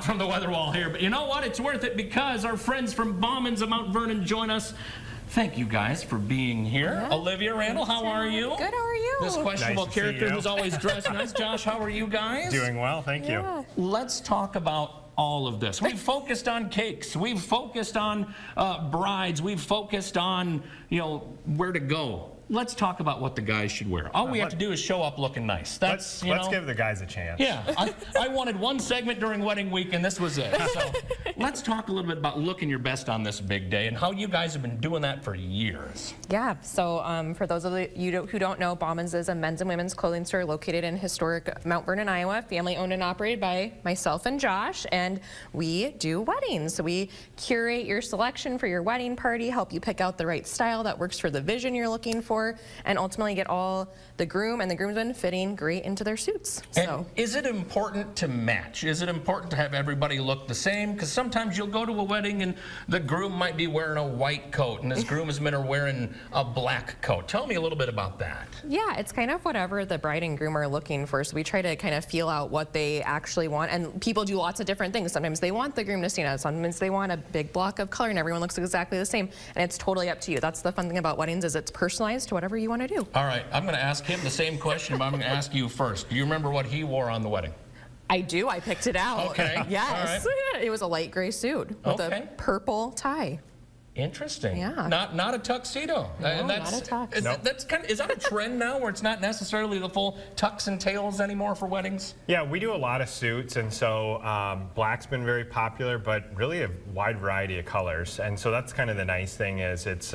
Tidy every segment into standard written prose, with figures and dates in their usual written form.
out from the weather wall here, but you know what? It's worth it because our friends from Bauman's of Mount Vernon join us. Thank you guys for being here. Yeah. Olivia, Randall, how are you? Good, how are you? This questionable character who's always dressed nice. Josh, how are you guys? Doing well, thank you. Let's talk about all of this. We've focused on cakes. We've focused on brides. We've focused on, where to go. Let's talk about what the guys should wear. All we have to do is show up looking nice. Let's give the guys a chance. Yeah, I wanted one segment during wedding week, and this was it. So let's talk a little bit about looking your best on this big day and how you guys have been doing that for years. Yeah, so for those of you who don't know, Bauman's is a men's and women's clothing store located in historic Mount Vernon, Iowa, family owned and operated by myself and Josh, and we do weddings. So we curate your selection for your wedding party, help you pick out the right style that works for the vision you're looking for, and ultimately get all the groom and the groomsmen fitting great into their suits. And is it important to match? Is it important to have everybody look the same? Because sometimes you'll go to a wedding and the groom might be wearing a white coat and his groomsmen are wearing a black coat. Tell me a little bit about that. Yeah, it's kind of whatever the bride and groom are looking for. So we try to kind of feel out what they actually want. And people do lots of different things. Sometimes they want the groom to stand out. Sometimes they want a big block of color and everyone looks exactly the same. And it's totally up to you. That's the fun thing about weddings, is it's personalized to whatever you want to do. All right, I'm going to ask him the same question, but I'm going to ask you first. Do you remember what he wore on the wedding? I do. I picked it out. Okay. Yes. It was a light gray suit with a purple tie. Interesting. Yeah. Not a tuxedo. No, not a tux. Is that a trend now where it's not necessarily the full tux and tails anymore for weddings? Yeah, we do a lot of suits, and so black's been very popular, but really a wide variety of colors. And so that's kind of the nice thing, is it's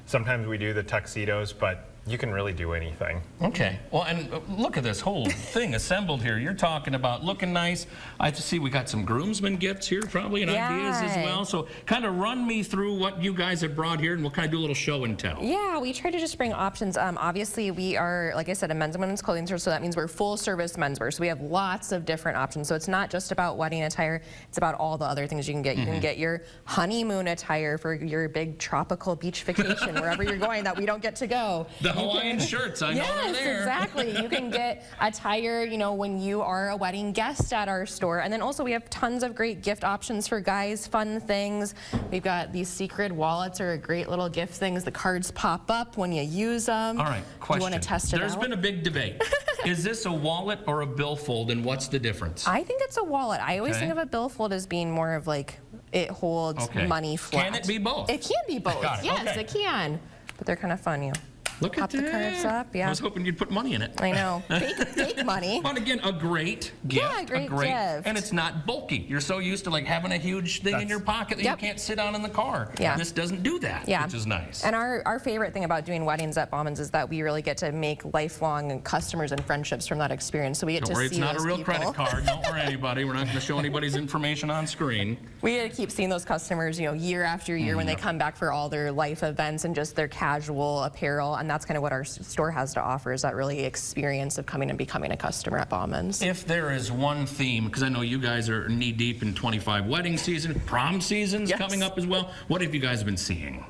sometimes we do the tuxedos, but you can really do anything. Okay. Well, and look at this whole thing assembled here. You're talking about looking nice. I see we got some groomsmen gifts here probably and ideas as well. So kind of run me through what you guys have brought here and we'll kind of do a little show and tell. Yeah, we try to just bring options. Obviously, we are, like I said, a men's and women's clothing store, so that means we're full service menswear. So we have lots of different options. So it's not just about wedding attire. It's about all the other things you can get. You can get your honeymoon attire for your big tropical beach vacation, wherever you're going that we don't get to go. The Hawaiian shirts, I know they're there. Yes, exactly. You can get attire, when you are a wedding guest at our store. And then also we have tons of great gift options for guys, fun things. We've got these secret wallets are great little gift things. The cards pop up when you use them. All right, question. Do you want to test it out? There's been a big debate. Is this a wallet or a billfold, and what's the difference? I think it's a wallet. I always think of a billfold as being more of like it holds money flat. Can it be both? It can be both. Yes, it can. But they're kind of fun. Look at that. Pop the cards up, I was hoping you'd put money in it. I know. Fake money. But again, a great gift. Yeah, a great gift. And it's not bulky. You're so used to having a huge thing in your pocket that you can't sit on in the car. Yeah. This doesn't do that, which is nice. And our favorite thing about doing weddings at Bauman's is that we really get to make lifelong customers and friendships from that experience. So we get to see those people. It's not a real credit card. Don't worry, anybody. We're not going to show anybody's information on screen. We get to keep seeing those customers, year after year when they come back for all their life events and just their casual apparel. And that's kind of what our store has to offer, is that really experience of coming and becoming a customer at Bauman's. If there is one theme, because I know you guys are knee deep in 25 wedding season, prom season's coming up as well. What have you guys been seeing?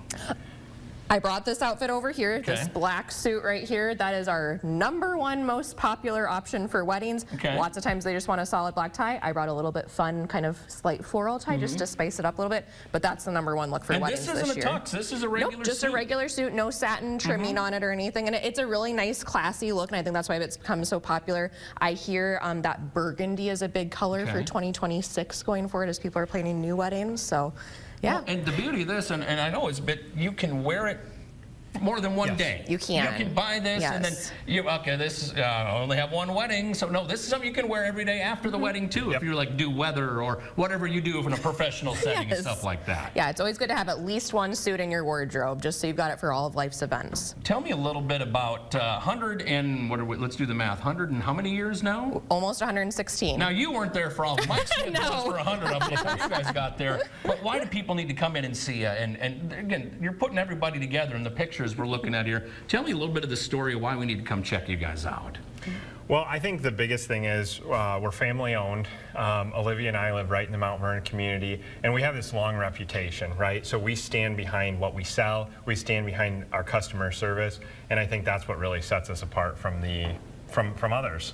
I brought this outfit over here, this black suit right here. That is our #1 most popular option for weddings. Lots of times they just want a solid black tie. I brought a little bit fun, kind of slight floral tie just to spice it up a little bit. But that's the #1 look for weddings this year. And this isn't a tux. This is a regular suit. Nope, just a regular suit, no satin trimming on it or anything. And it's a really nice, classy look, and I think that's why it's become so popular. I hear that burgundy is a big color for 2026 going forward as people are planning new weddings. So. Yeah. Well, and the beauty of this, and I know it's a bit, you can wear it more than one day. You can. You can buy this and then this is I only have one wedding, so no, this is something you can wear every day after the wedding too. If you do weather or whatever you do in a professional setting and stuff like that. Yeah, it's always good to have at least one suit in your wardrobe, just so you've got it for all of life's events. Tell me a little bit about 100 and let's do the math. 100 and how many years now? Almost 116. Now you weren't there for all of Mike's was for 100 of them before you guys got there. But why do people need to come in and see you? And again, you're putting everybody together in the pictures we're looking at here. Tell me a little bit of the story of why we need to come check you guys out. Well, I think the biggest thing is we're family owned. Olivia and I live right in the Mount Vernon community, and we have this long reputation, right? So we stand behind what we sell, we stand behind our customer service, and I think that's what really sets us apart from others.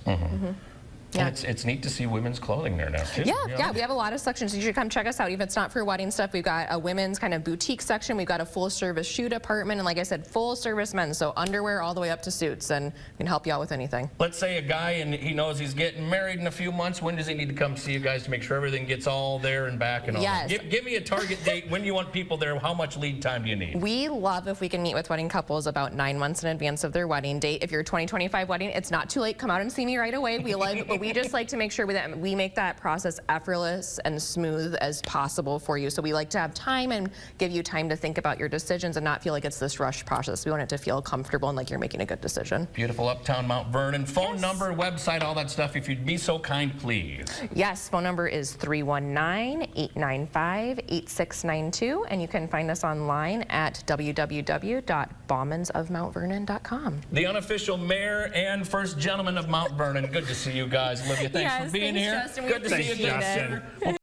Yeah. And it's neat to see women's clothing there now, too. Yeah, you know? yeah, we have a lot of sections. You should come check us out. Even if it's not for wedding stuff, we've got a women's kind of boutique section. We've got a full-service shoe department, and like I said, full-service men's, so underwear all the way up to suits, and we can help you out with anything. Let's say a guy and he knows he's getting married in a few months. When does he need to come see you guys to make sure everything gets all there and back and all that? Yes. Give me a target date. When you want people there, how much lead time do you need? We love if we can meet with wedding couples about 9 months in advance of their wedding date. If you're a 2025 wedding, it's not too late. Come out and see me right away. But we just like to make sure that we make that process effortless and smooth as possible for you. So we like to have time and give you time to think about your decisions and not feel like it's this rush process. We want it to feel comfortable and like you're making a good decision. Beautiful uptown Mount Vernon. Phone number, website, all that stuff. If you'd be so kind, please. Yes, phone number is 319-895-8692, and you can find us online at www.baumansofmountvernon.com. The unofficial mayor and first gentleman of Mount Vernon. Good to see you guys. Olivia, thanks Yes, for being thanks, here. Justin. We Good to see you Thanks, again. Justin.